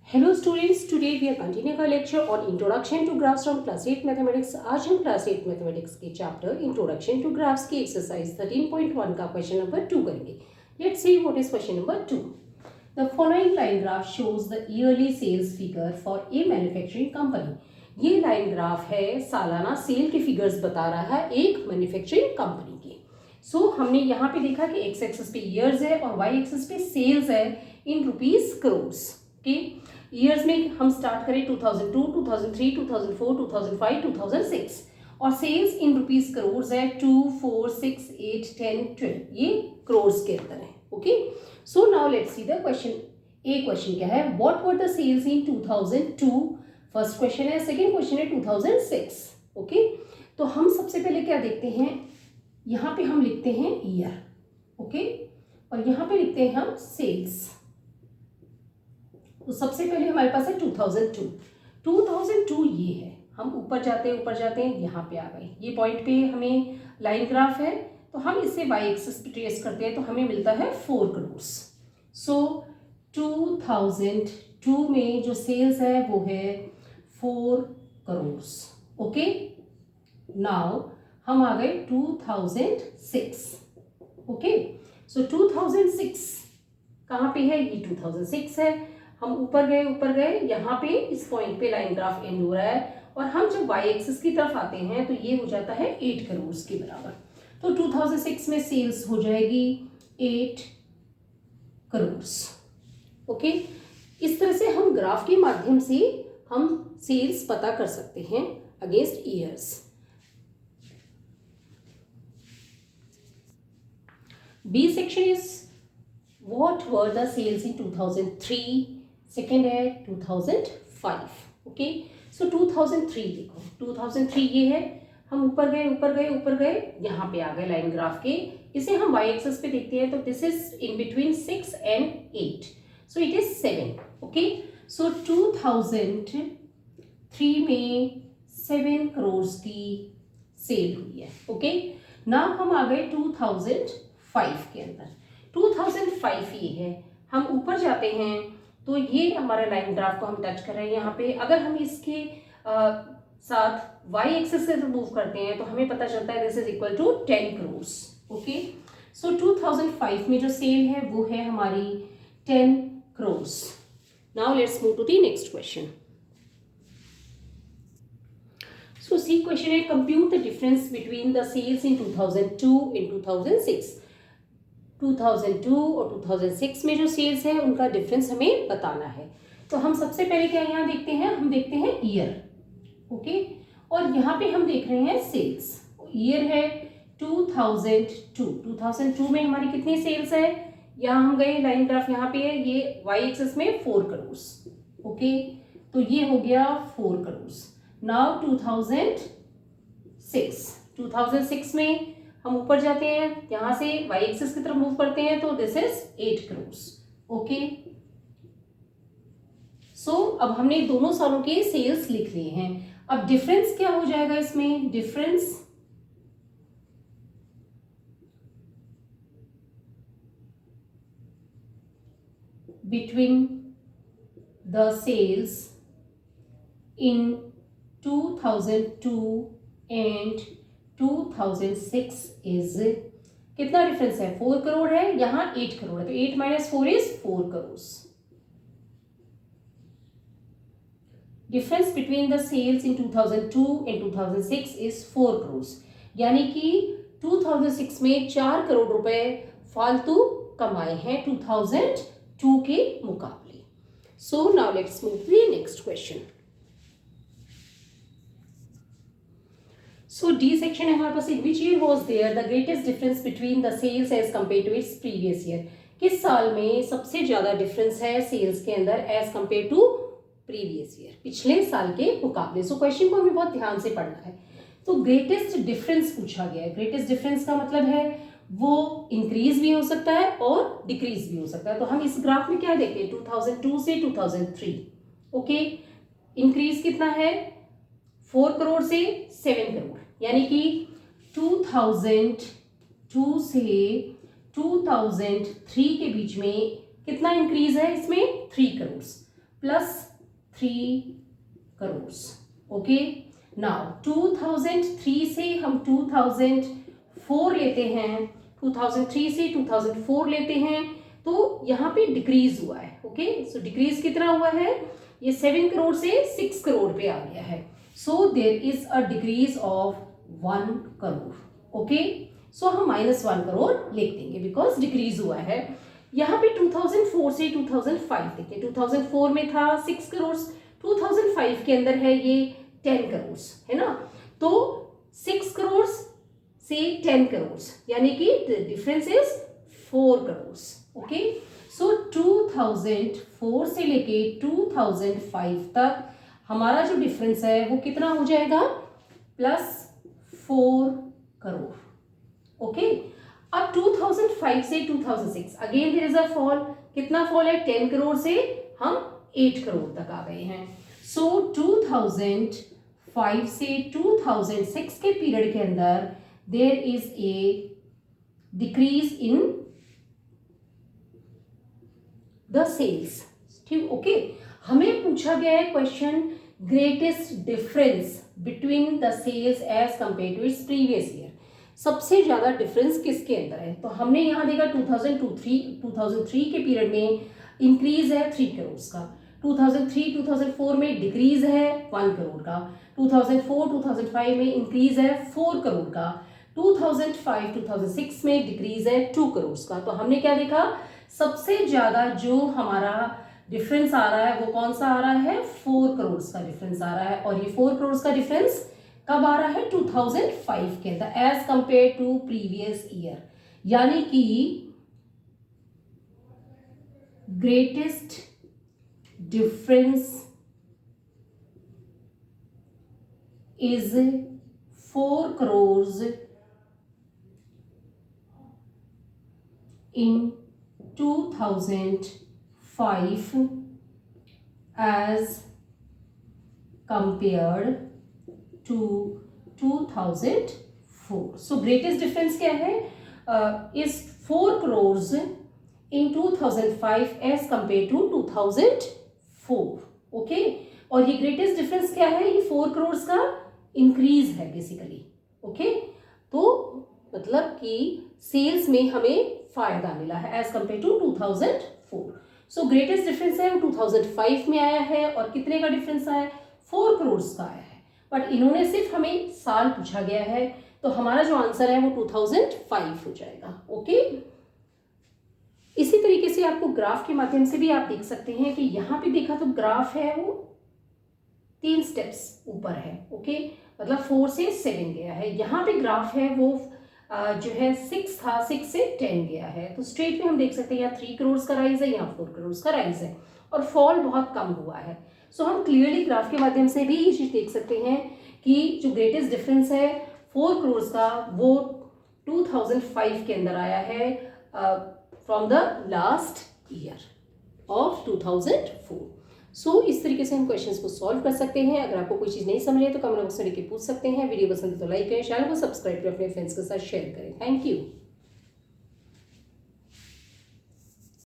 Hello students, today we are continuing our lecture on introduction to graphs from class 8 mathematics. आज हम class 8 mathematics के chapter introduction to graphs की exercise 13.1 का question number 2 करेंगे। Let's see what is question number 2। The following line graph shows the yearly sales figure for a manufacturing company. ये line graph है, सालाना cell के figures बता रहा है एक मैन्युफैक्चरिंग कंपनी के। सो हमने यहाँ पे देखा कि एक्स एक्सिस पे ईयर्स है और वाई एक्सिस पे सेल्स है इन रुपीज करोड्स के। ईयर्स में हम स्टार्ट करें 2002, 2003, 2004, 2005, 2006 और सेल्स इन रुपीज करोड्स है 2, 4, 6, 8, 10, 12। ये करोड्स के अंदर है। Okay, so now let's see the question. A question क्या है, what were the sales in 2002? First question है। सेकंड क्वेश्चन है 2006। ओके, तो हम सबसे पहले क्या देखते हैं, यहाँ पे हम लिखते हैं ईयर। ओके, और यहाँ पे लिखते हैं हम सेल्स। तो सबसे पहले हमारे पास है 2002। 2002 ये है, हम ऊपर जाते हैं यहाँ पे आ गए। ये पॉइंट पे हमें लाइन ग्राफ है, तो हम इसे वाई एक्सिस पे ट्रेस करते हैं तो हमें मिलता है 4 करोड़। सो 2002 में जो सेल्स है वो है 4 करोड़। ओके, नाउ हम आ गए 2006। ओके, सो 2006 कहाँ पे है, ये 2006 है। हम ऊपर गए यहाँ पे इस पॉइंट पे लाइन ग्राफ एंड हो रहा है और हम जब वाई एक्सिस की तरफ आते हैं तो ये हो जाता है 8 करोड़ के बराबर। तो 2006 में सेल्स हो जाएगी 8 करोड़। ओके, इस तरह से हम ग्राफ के माध्यम से हम सेल्स पता कर सकते हैं against years. B section is what were the sales in 2003? Second है 2005। ओके, सो 2003 देखो, 2003 ये है। हम ऊपर गए यहाँ पे आ गए लाइन ग्राफ के। इसे हम वाई एक्सिस पे देखते हैं तो this is in between 6 and 8, so it is 7। Okay, so 2003 में 7 करोड़ की सेल हुई है। ओके, नाउ हम आ गए 2005 के अंदर। 2005 ये है, हम ऊपर जाते हैं तो ये हमारा लाइन ग्राफ को हम टच कर रहे हैं यहाँ पे। अगर हम इसके साथ वाई एक्सिस से मूव करते हैं तो हमें पता चलता है this is equal to 10 crore. Okay, so 2005 में जो सेल है वो है हमारी 10 crore. Now let's move to the next question. So C question है, compute the difference between the sales in 2002 and 2006। 2002 और 2006 में जो सेल्स है उनका डिफरेंस हमें बताना है। तो हम सबसे पहले क्या यहाँ देखते हैं, हम देखते हैं ईयर। ओके, और यहाँ पे हम देख रहे हैं सेल्स। ईयर है 2002। 2002 में हमारी कितनी सेल्स है, यहाँ हम गए लाइन ग्राफ यहाँ पे है, ये वाई एक्सिस में 4 करोड़। ओके, तो ये हो गया 4 करोड़। नाउ 2006 में हम ऊपर जाते हैं, यहां से वाई एक्सिस की तरफ मूव करते हैं तो दिस इज 8 करोड़। ओके, सो अब हमने दोनों सालों के सेल्स लिख लिए हैं। अब डिफरेंस क्या हो जाएगा इसमें, difference between the sales in 2002 and 2006 is, कितना डिफरेंस है, 4 करोड़ है, यहाँ 8 करोड़ है, तो 8 minus 4 is 4 crore. Difference between the sales in 2002 and 2006 is 4 crore, यानी कि 2006 में 4 करोड़ रुपए फालतू कमाए हैं 2002 के मुकाबले। So now let's move to the next question. So D section है हमारे पास, in which year was there the greatest difference between the sales as compared to its previous year? किस साल में सबसे ज्यादा डिफरेंस है सेल्स के अंदर as compare to previous year, पिछले साल के मुकाबले। सो क्वेश्चन को हमें बहुत ध्यान से पढ़ना है। तो ग्रेटेस्ट डिफरेंस पूछा गया है। ग्रेटेस्ट डिफरेंस का मतलब है वो इंक्रीज भी हो सकता है और डिक्रीज भी हो सकता है। तो हम इस ग्राफ में क्या देखते हैं, 2002 से 2003। ओके, इंक्रीज कितना है, 4 करोड़ से 7 करोड़, यानी कि 2002 से 2003 के बीच में कितना इंक्रीज है, इसमें 3 करोड़। +3 करोड़। ओके, नाउ 2003 से हम 2004 लेते हैं, 2003 से 2004 लेते हैं, तो यहाँ पे डिक्रीज हुआ है। ओके, सो डिक्रीज कितना हुआ है, ये 7 करोड़ से 6 करोड़ पे आ गया है। So there is a decrease of 1 crore. Okay, so हम -1 करोड़ लिख देंगे बिकॉज डिक्रीज हुआ है। यहाँ पे 2004 से 2005 देखिए, 2004 में था 6 करोड़, 2005 के अंदर है ये 10 करोड़, है ना। तो 6 करोड़ से 10 करोड़ यानी कि डिफरेंस इज 4 करोड़। ओके, सो 2004 से लेके 2005 तक हमारा जो डिफरेंस है वो कितना हो जाएगा, +4 करोड़। ओके, अब 2005 से 2006 again there is a fall, कितना फॉल है, 10 करोड़ से हम 8 करोड़ तक आ गए हैं। सो 2005 से 2006 के पीरियड के अंदर there is a decrease in the sales. ठीक, ओके, हमें पूछा गया है question greatest difference between the sales as compare to its previous year, सबसे ज्यादा डिफरेंस किसके अंदर है। तो हमने यहाँ देखा 2003 के पीरियड में इंक्रीज है 3 करोड़ का, 2003-2004 में डिक्रीज है 1 करोड़ का, 2004-2005 में इंक्रीज है 4 करोड़ का, 2005-2006 में डिक्रीज है 2 करोड़ का। तो हमने क्या देखा, सबसे ज्यादा जो हमारा डिफरेंस आ रहा है वो कौन सा आ रहा है, 4 करोड़ का डिफरेंस आ रहा है। और ये 4 करोड़ का डिफरेंस कब आ रहा है, 2005 के अंदर as compare to previous year, यानी कि greatest difference is 4 crore in 2005 as compared to 2004. So greatest difference क्या है, is 4 crores in 2005 as compared to 2004. Okay, और ये greatest difference क्या है, ये 4 crores का increase है बेसिकली। ओके, तो मतलब कि सेल्स में हमें फायदा मिला है एज कंपेयर टू 2004। सो ग्रेटेस्ट डिफरेंस है वो 2005 में आया है, और कितने का डिफरेंस आया है, 4 करोड़ का आया है। बट इन्होंने सिर्फ हमें साल पूछा गया है, तो हमारा जो आंसर है वो 2005 हो जाएगा। ओके, इसी तरीके से आपको ग्राफ के माध्यम से भी आप देख सकते हैं कि यहाँ पे देखा तो ग्राफ है वो 3 स्टेप्स ऊपर है। ओके, मतलब 4 से 7 गया है। यहाँ पे ग्राफ है वो जो है 6 था, 6 से 10 गया है। तो स्ट्रेट में हम देख सकते हैं यहाँ 3 करोड़ का राइज है, यहाँ 4 करोड़ का राइज है, और फॉल बहुत कम हुआ है। सो हम क्लियरली ग्राफ के माध्यम से भी ये चीज देख सकते हैं कि जो ग्रेटेस्ट डिफरेंस है 4 करोड़ का वो 2005 के अंदर आया है from the last year of 2004। सो इस तरीके से हम क्वेश्चंस को सॉल्व कर सकते हैं। अगर आपको कोई चीज़ नहीं समझ है तो कमेंट बॉक्स में लिख के पूछ सकते हैं। वीडियो पसंद है तो लाइक करें, चैनल को सब्सक्राइब करें, अपने फ्रेंड्स के साथ शेयर करें। Thank you.